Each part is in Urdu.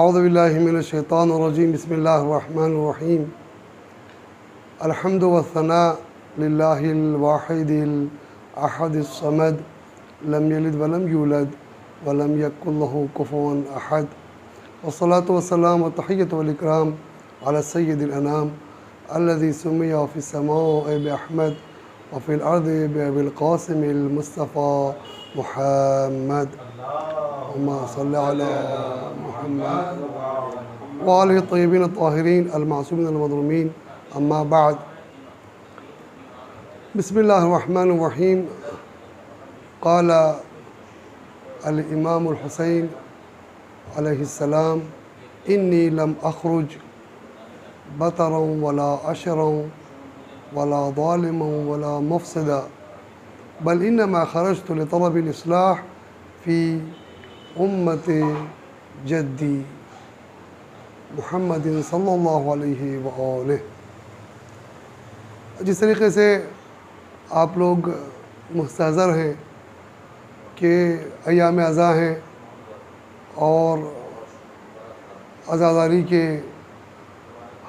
اعوذ باللہ من الشیطان الرجیم بسم اللہ الرحمن الرحیم الحمد والثناء للہ الواحد الاحد الصمد لم یلد ولم یولد ولم یکن لہ کفوا احد والصلاة والسلام والتحیۃ والاکرام علی سید الانام الذی سمی فی السماء بأحمد وفی الارض بأبی القاسم المصطفى محمد اللهم صل علی محمد وآلہ الطیبین الطاہرین المعصومین المظلومین اما بعد بسم اللہ الرحمن الرحیم قال الامام الحسین علیہ السلام انی لم اخرج بطرا ولا عشرا ولا ظالما ولا مفسدا بل انما خرجت لطلب الاصلاح فی امت جدی محمد صلی اللہ علیہ وآلہ۔ جس طریقے سے آپ لوگ مستحضر ہیں کہ ایام عزا ہیں اور عزاداری کے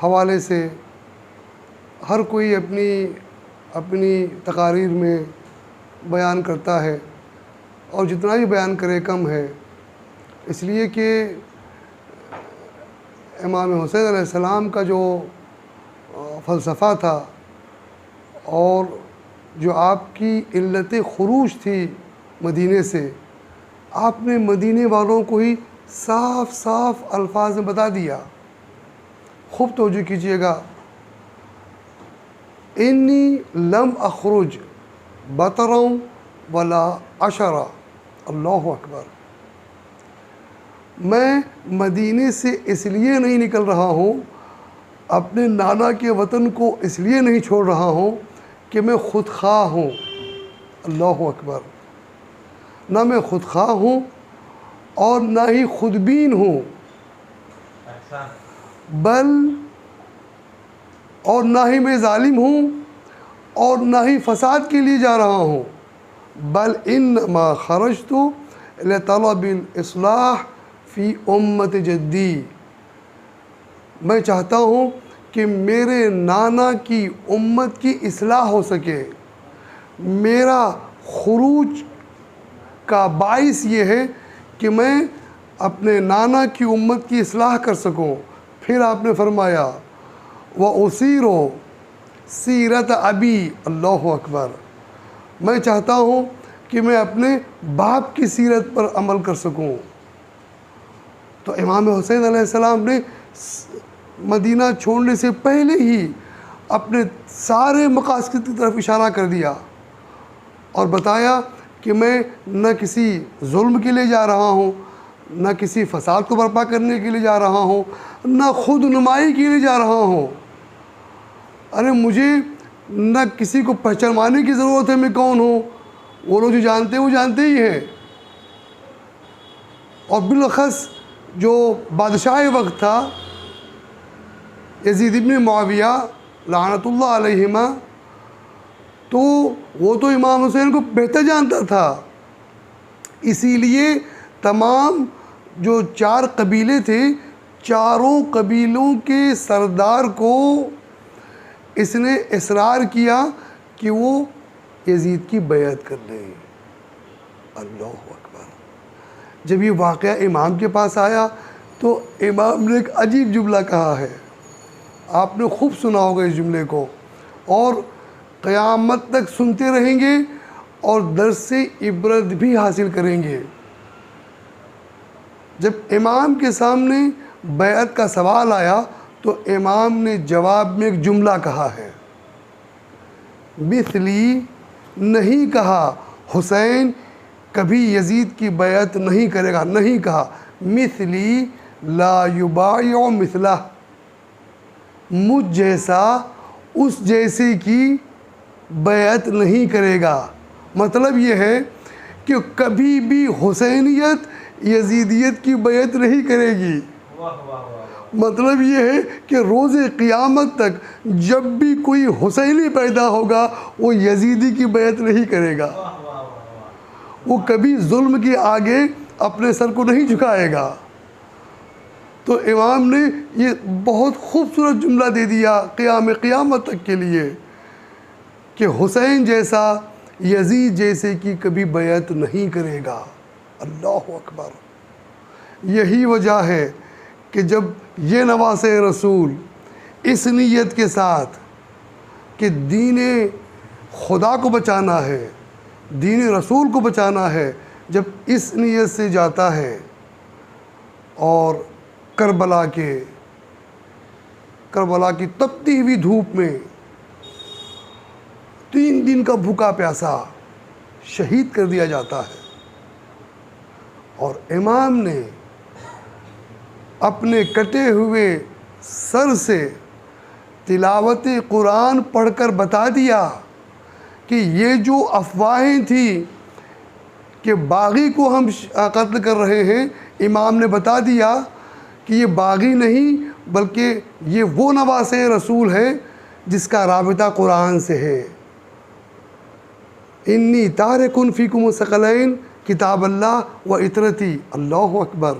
حوالے سے ہر کوئی اپنی تقاریر میں بیان کرتا ہے، اور جتنا بھی بیان کرے کم ہے، اس لیے کہ امام حسین علیہ السلام کا جو فلسفہ تھا اور جو آپ کی علت خروج تھی مدینے سے، آپ نے مدینے والوں کو ہی صاف صاف الفاظ میں بتا دیا۔ خوب توجہ کیجئے گا، انی لم اخرج بطرا ولا عشرا، اللہ اکبر، میں مدینے سے اس لیے نہیں نکل رہا ہوں، اپنے نانا کے وطن کو اس لیے نہیں چھوڑ رہا ہوں کہ میں خود خواہ ہوں، اللہ اکبر، نہ میں خود خواہ ہوں اور نہ ہی خود بین ہوں، اور نہ ہی میں ظالم ہوں اور نہ ہی فساد کے لیے جا رہا ہوں، بل انما خرجت لطلب الاصلاح فی امت جدی، میں چاہتا ہوں کہ میرے نانا کی امت کی اصلاح ہو سکے۔ میرا خروج کا باعث یہ ہے کہ میں اپنے نانا کی امت کی اصلاح کر سکوں۔ پھر آپ نے فرمایا وَأُسِيرُ سیرت ابی، اللہ اکبر، میں چاہتا ہوں کہ میں اپنے باپ کی سیرت پر عمل کر سکوں۔ تو امام حسین علیہ السلام نے مدینہ چھوڑنے سے پہلے ہی اپنے سارے مقاصد کی طرف اشارہ کر دیا اور بتایا کہ میں نہ کسی ظلم کے لیے جا رہا ہوں، نہ کسی فساد کو برپا کرنے کے لیے جا رہا ہوں، نہ خود نمائی کے لیے جا رہا ہوں۔ ارے مجھے نہ کسی کو پہچانوانے کی ضرورت ہے میں کون ہوں، وہ لوگ جو جانتے ہیں وہ جانتے ہی ہیں۔ اور بالاخص جو بادشاہ وقت تھا یزید ابن معاویہ لعنت اللہ علیہما، تو وہ تو امام حسین کو بہتر جانتا تھا، اسی لیے تمام جو 4 قبیلے تھے، چاروں قبیلوں کے سردار کو اس نے اصرار کیا کہ وہ یزید کی بیعت کر لیں، اللہ اکبر۔ جب یہ واقعہ امام کے پاس آیا تو امام نے ایک عجیب جملہ کہا ہے، آپ نے خوب سنا ہوگا اس جملے کو، اور قیامت تک سنتے رہیں گے اور درس سے عبرت بھی حاصل کریں گے۔ جب امام کے سامنے بیعت کا سوال آیا تو امام نے جواب میں ایک جملہ کہا ہے، مثلی، نہیں کہا حسین کبھی یزید کی بیعت نہیں کرے گا، نہیں کہا مثلی لا یبایع مثلہ، مجھ جیسا اس جیسے کی بیعت نہیں کرے گا۔ مطلب یہ ہے کہ کبھی بھی حسینیت یزیدیت کی بیعت نہیں کرے گی۔ مطلب یہ ہے کہ روز قیامت تک جب بھی کوئی حسینی پیدا ہوگا وہ یزیدی کی بیعت نہیں کرے گا، وہ کبھی ظلم کے آگے اپنے سر کو نہیں جھکائے گا۔ تو امام نے یہ بہت خوبصورت جملہ دے دیا قیامت تک کے لیے کہ حسین جیسا یزید جیسے کی کبھی بیعت نہیں کرے گا۔ اللہ اکبر۔ یہی وجہ ہے کہ جب یہ نواسۂ رسول اس نیت کے ساتھ کہ دین خدا کو بچانا ہے، دین رسول کو بچانا ہے، جب اس نیت سے جاتا ہے اور کربلا کی تپتی ہوئی دھوپ میں 3 دن کا بھوکا پیاسا شہید کر دیا جاتا ہے، اور امام نے اپنے کٹے ہوئے سر سے تلاوت قرآن پڑھ کر بتا دیا کہ یہ جو افواہیں تھیں کہ باغی کو ہم قتل کر رہے ہیں، امام نے بتا دیا کہ یہ باغی نہیں بلکہ یہ وہ نواسۂ رسول ہے جس کا رابطہ قرآن سے ہے۔ انی تارکن فیکم الثقلین کتاب اللہ و اطرتی۔ اللہ اکبر۔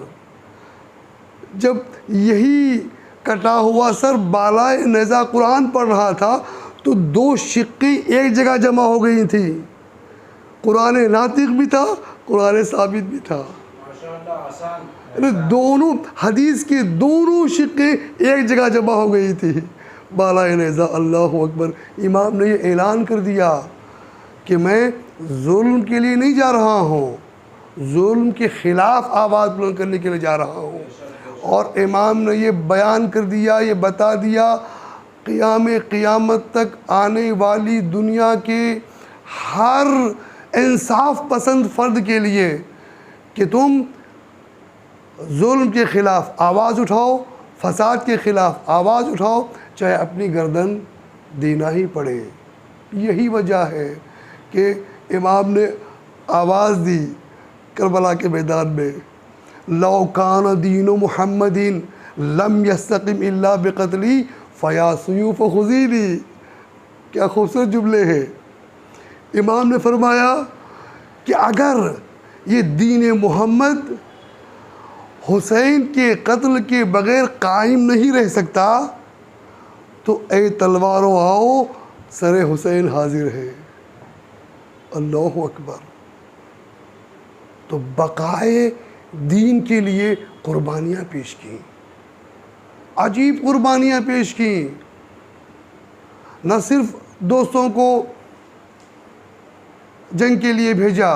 جب یہی کٹا ہوا سر بالائے نیزہ قرآن پڑھ رہا تھا تو 2 شقیں ایک جگہ جمع ہو گئی تھیں، قرآن ناطق بھی تھا، قرآن ثابت بھی تھا، دونوں حدیث کی دونوں شقیں ایک جگہ جمع ہو گئی تھی بالائے نیزہ۔ اللہ اکبر۔ امام نے یہ اعلان کر دیا کہ میں ظلم کے لیے نہیں جا رہا ہوں، ظلم کے خلاف آواز بلند کرنے کے لیے جا رہا ہوں۔ اور امام نے یہ بیان کر دیا، یہ بتا دیا قیامت تک آنے والی دنیا کے ہر انصاف پسند فرد کے لیے کہ تم ظلم کے خلاف آواز اٹھاؤ، فساد کے خلاف آواز اٹھاؤ، چاہے اپنی گردن دینا ہی پڑے۔ یہی وجہ ہے کہ امام نے آواز دی کربلا کے میدان میں، لو کان دین محمد لم یستقم الا بقتلی فیا سیوف خذیلی۔ کیا خوبصورت جملے ہیں۔ امام نے فرمایا کہ اگر یہ دین محمد حسین کے قتل کے بغیر قائم نہیں رہ سکتا تو اے تلواروں آؤ، سر حسین حاضر ہے۔ اللہ اکبر۔ تو بقائے دین کے لیے قربانیاں پیش کیں، عجیب قربانیاں پیش کیں۔ نہ صرف دوستوں کو جنگ کے لیے بھیجا،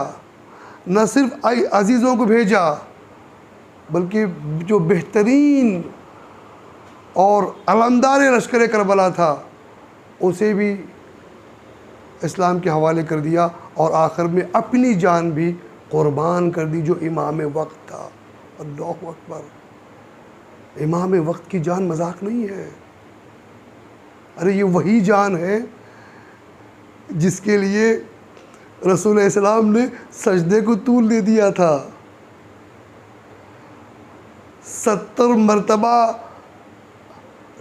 نہ صرف عزیزوں کو بھیجا، بلکہ جو بہترین اور علمدار لشکر کربلا تھا اسے بھی اسلام کے حوالے کر دیا، اور آخر میں اپنی جان بھی قربان کر دی جو امام وقت تھا۔ اللہ اکبر۔ امام وقت کی جان مذاق نہیں ہے۔ ارے یہ وہی جان ہے جس کے لیے رسول اسلام نے سجدے کو طول دے دیا تھا۔ 70 مرتبہ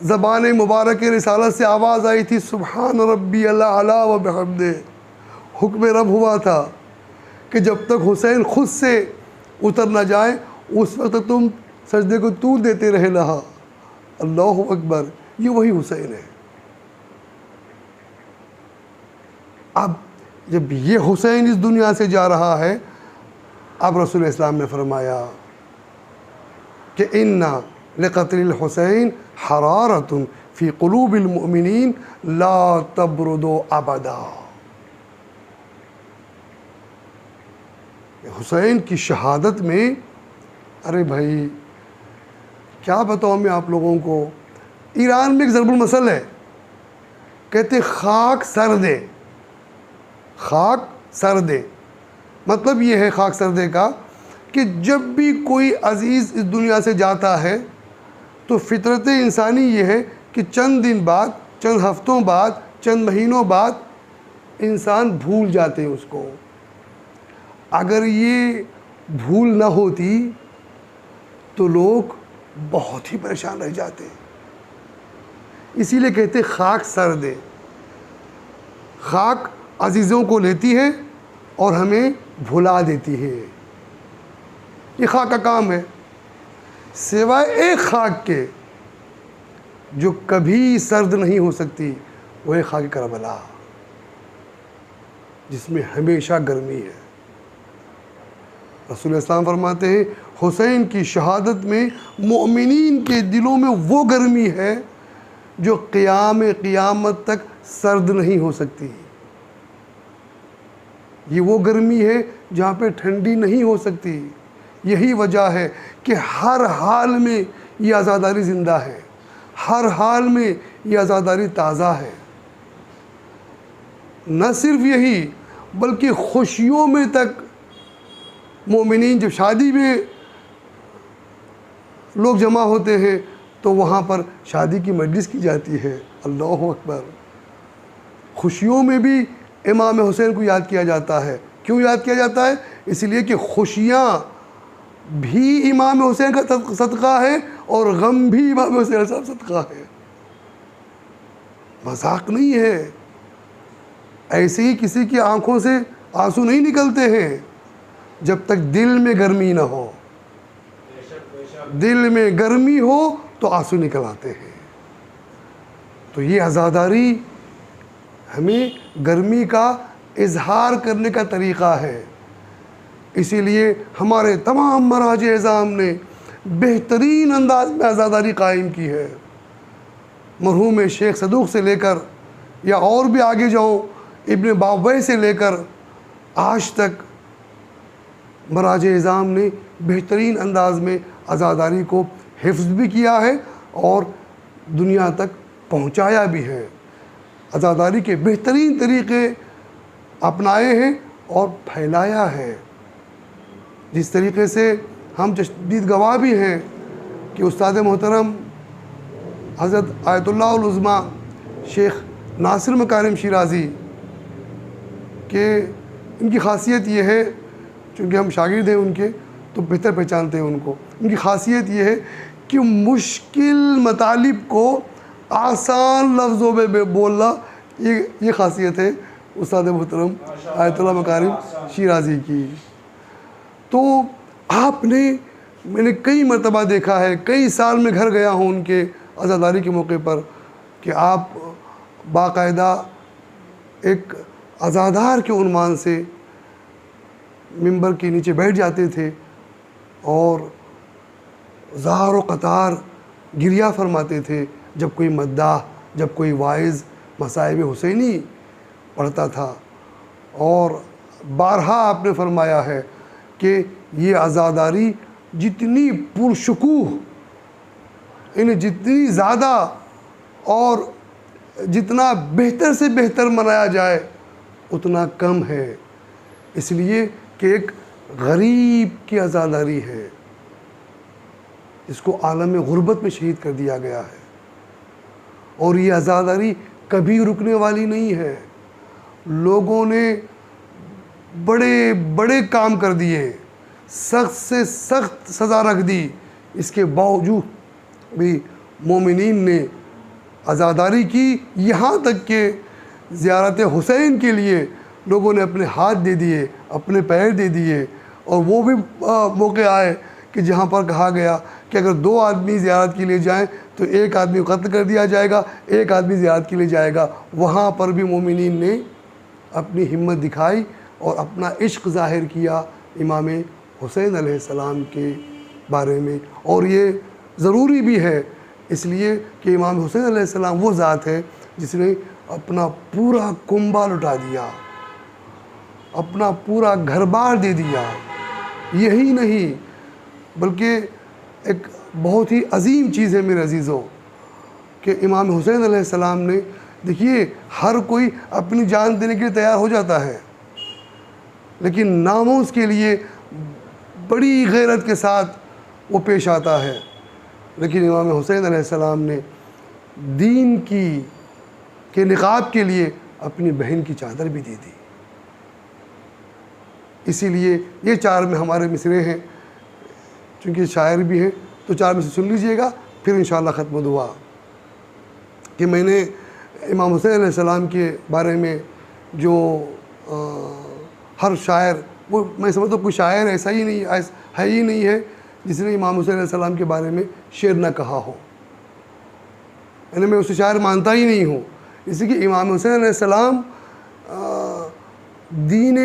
زبان مبارک رسالت سے آواز آئی تھی، سبحان ربی الاعلی و بحمدہ۔ حکم رب ہوا تھا کہ جب تک حسین خود سے اتر نہ جائے اس وقت تک تم سجدے کو طول دیتے رہے رہا۔ اللہ اکبر۔ یہ وہی حسین ہے۔ اب جب یہ حسین اس دنیا سے جا رہا ہے، اب رسول اسلام نے فرمایا کہ اِنَّ لِقَتْلِ الْحُسَيْنِ حَرَارَةٌ فِي قُلُوبِ الْمُؤْمِنِينَ لَا تَبْرُدُ أَبَدًا۔ حسین کی شہادت میں، ارے بھائی کیا بتاؤں میں آپ لوگوں کو، ایران میں ایک ضرب المثل ہے، کہتے خاک سر دے، خاک سر دے۔ مطلب یہ ہے خاک سر دے کا کہ جب بھی کوئی عزیز اس دنیا سے جاتا ہے تو فطرت انسانی یہ ہے کہ چند دن بعد، چند ہفتوں بعد، چند مہینوں بعد انسان بھول جاتے ہیں اس کو۔ اگر یہ بھول نہ ہوتی تو لوگ بہت ہی پریشان رہ جاتے ہیں۔ اسی لیے کہتے خاک سر دے۔ خاک عزیزوں کو لیتی ہے اور ہمیں بھلا دیتی ہے۔ یہ خاک کا کام ہے۔ سوائے ایک خاک کے جو کبھی سرد نہیں ہو سکتی، وہ ہے خاک کربلا، جس میں ہمیشہ گرمی ہے۔ رسول اسلام فرماتے ہیں حسین کی شہادت میں مومنین کے دلوں میں وہ گرمی ہے جو قیامت تک سرد نہیں ہو سکتی۔ یہ وہ گرمی ہے جہاں پہ ٹھنڈی نہیں ہو سکتی۔ یہی وجہ ہے کہ ہر حال میں یہ عزاداری زندہ ہے، ہر حال میں یہ عزاداری تازہ ہے۔ نہ صرف یہی بلکہ خوشیوں میں تک مومنین جب شادی میں لوگ جمع ہوتے ہیں تو وہاں پر شادی کی مجلس کی جاتی ہے۔ اللہ اکبر۔ خوشیوں میں بھی امام حسین کو یاد کیا جاتا ہے۔ کیوں یاد کیا جاتا ہے؟ اس لیے کہ خوشیاں بھی امام حسین کا صدقہ ہے اور غم بھی امام حسین کا صدقہ ہے۔ مذاق نہیں ہے۔ ایسے ہی کسی کی آنکھوں سے آنسو نہیں نکلتے ہیں جب تک دل میں گرمی نہ ہو۔ دل میں گرمی ہو تو آنسو نکل آتے ہیں۔ تو یہ عزاداری ہمیں گرمی کا اظہار کرنے کا طریقہ ہے۔ اسی لیے ہمارے تمام مراجع اعظام نے بہترین انداز میں عزاداری قائم کی ہے۔ مرحوم شیخ صدوق سے لے کر یا اور بھی آگے جاؤں ابن بابویح سے لے کر آج تک مراجع اعظام نے بہترین انداز میں عزاداری کو حفظ بھی کیا ہے اور دنیا تک پہنچایا بھی ہے۔ عزاداری کے بہترین طریقے اپنائے ہیں اور پھیلایا ہے۔ جس طریقے سے ہم جدید گواہ بھی ہیں کہ استاد محترم حضرت آیت اللہ العظمیٰ شیخ ناصر مکارم شیرازی کہ ان کی خاصیت یہ ہے، چونکہ ہم شاگرد ہیں ان کے تو بہتر پہچانتے ہیں ان کو، ان کی خاصیت یہ ہے کہ مشکل مطالب کو آسان لفظوں میں بولنا، یہ خاصیت ہے استاد محترم آیت اللہ مکارم شیرازی کی۔ تو میں نے کئی مرتبہ دیکھا ہے، کئی سال میں گھر گیا ہوں ان کے عزاداری کے موقع پر کہ آپ باقاعدہ ایک عزادار کے عنوان سے ممبر کے نیچے بیٹھ جاتے تھے اور زار و قطار گریہ فرماتے تھے جب کوئی مداح، جب کوئی واعظ مصائب حسینی پڑھتا تھا۔ اور بارہا آپ نے فرمایا ہے کہ یہ عزاداری جتنی پرشکوہ، یعنی جتنی زیادہ اور جتنا بہتر سے بہتر منایا جائے اتنا کم ہے، اس لیے کہ ایک غریب کی عزاداری ہے جس کو عالم غربت میں شہید کر دیا گیا ہے، اور یہ عزاداری کبھی رکنے والی نہیں ہے۔ لوگوں نے بڑے بڑے کام کر دیے، سخت سے سخت سزا رکھ دی، اس کے باوجود بھی مومنین نے عزاداری کی، یہاں تک کہ زیارت حسین کے لیے لوگوں نے اپنے ہاتھ دے دیے، اپنے پیر دے دیے، اور وہ بھی موقع آئے کہ جہاں پر کہا گیا کہ اگر 2 آدمی زیارت کے لیے جائیں تو 1 آدمی قتل کر دیا جائے گا، 1 آدمی زیارت کے لیے جائے گا۔ وہاں پر بھی مومنین نے اپنی ہمت دکھائی اور اپنا عشق ظاہر کیا امام حسین علیہ السلام کے بارے میں، اور یہ ضروری بھی ہے اس لیے کہ امام حسین علیہ السلام وہ ذات ہے جس نے اپنا پورا کنبہ لٹا دیا، اپنا پورا گھر بار دے دیا۔ یہی نہیں بلکہ ایک بہت ہی عظیم چیز ہے میرے عزیزوں کہ امام حسین علیہ السلام نے، دیکھیے ہر کوئی اپنی جان دینے کے لیے تیار ہو جاتا ہے، لیکن ناموس کے لیے بڑی غیرت کے ساتھ وہ پیش آتا ہے، لیکن امام حسین علیہ السلام نے دین کے نقاب کے لیے اپنی بہن کی چادر بھی دے دی۔ اسی لیے یہ 4 میں ہمارے مصرے ہیں، چونکہ شاعر بھی ہیں تو 4 میں سے سن لیجئے گا، پھر انشاءاللہ ختم دعا کہ میں نے امام حسین علیہ السلام کے بارے میں جو ہر شاعر، وہ میں سمجھتا ہوں کوئی شاعر ایسا ہی نہیں ہے جس نے امام حسین علیہ السلام کے بارے میں شعر نہ کہا ہو، یعنی میں اسے شاعر مانتا ہی نہیں ہوں، اس لیے کہ امام حسین علیہ السلام دین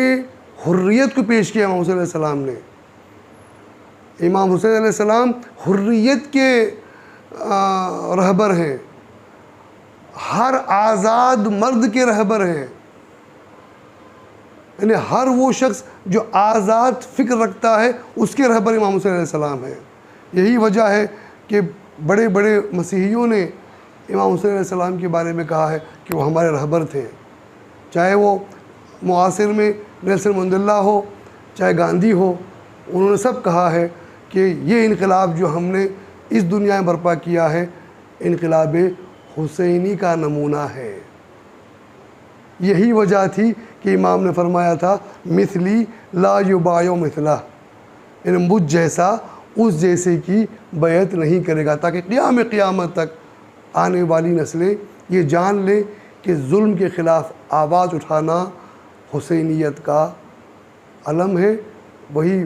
حریت کو پیش کیا امام حسین علیہ السلام نے۔ امام حسین علیہ السلام حریت کے رہبر ہیں، ہر آزاد مرد کے رہبر ہیں، یعنی ہر وہ شخص جو آزاد فکر رکھتا ہے اس کے رہبر امام حسین علیہ السلام ہیں۔ یہی وجہ ہے کہ بڑے بڑے مسیحیوں نے امام حسین علیہ السلام کے بارے میں کہا ہے کہ وہ ہمارے رہبر تھے، چاہے وہ معاصر میں نیلسن منڈیلا ہو، چاہے گاندھی ہو، انہوں نے سب کہا ہے کہ یہ انقلاب جو ہم نے اس دنیا میں برپا کیا ہے انقلاب حسینی کا نمونہ ہے۔ یہی وجہ تھی کہ امام نے فرمایا تھا مثلی لا یبایع مثلہ، یعنی مجھ جیسا اس جیسے کی بیعت نہیں کرے گا، تاکہ قیامت تک آنے والی نسلیں یہ جان لیں کہ ظلم کے خلاف آواز اٹھانا حسینیت کا علم ہے، وہی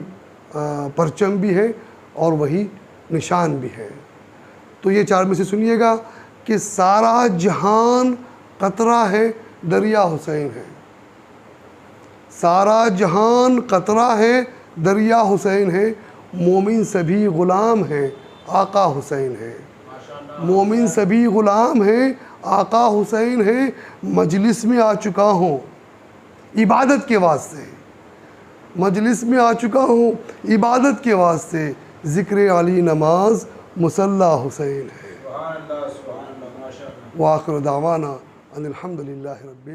پرچم بھی ہے اور وہی نشان بھی ہے۔ تو یہ چار میں سے سنیے گا کہ سارا جہان قطرہ ہے دریا حسین ہے، سارا جہان قطرہ ہے دریا حسین ہے، مومن سبھی غلام ہیں آقا حسین ہے، مومن سبھی غلام ہیں آقا حسین ہے، مجلس میں آ چکا ہوں عبادت کے واسطے، مجلس میں آ چکا ہوں عبادت کے واسطے، ذکر علی نماز مصلی حسین ہے۔ وآخر دعوانا ان الحمد للہ رب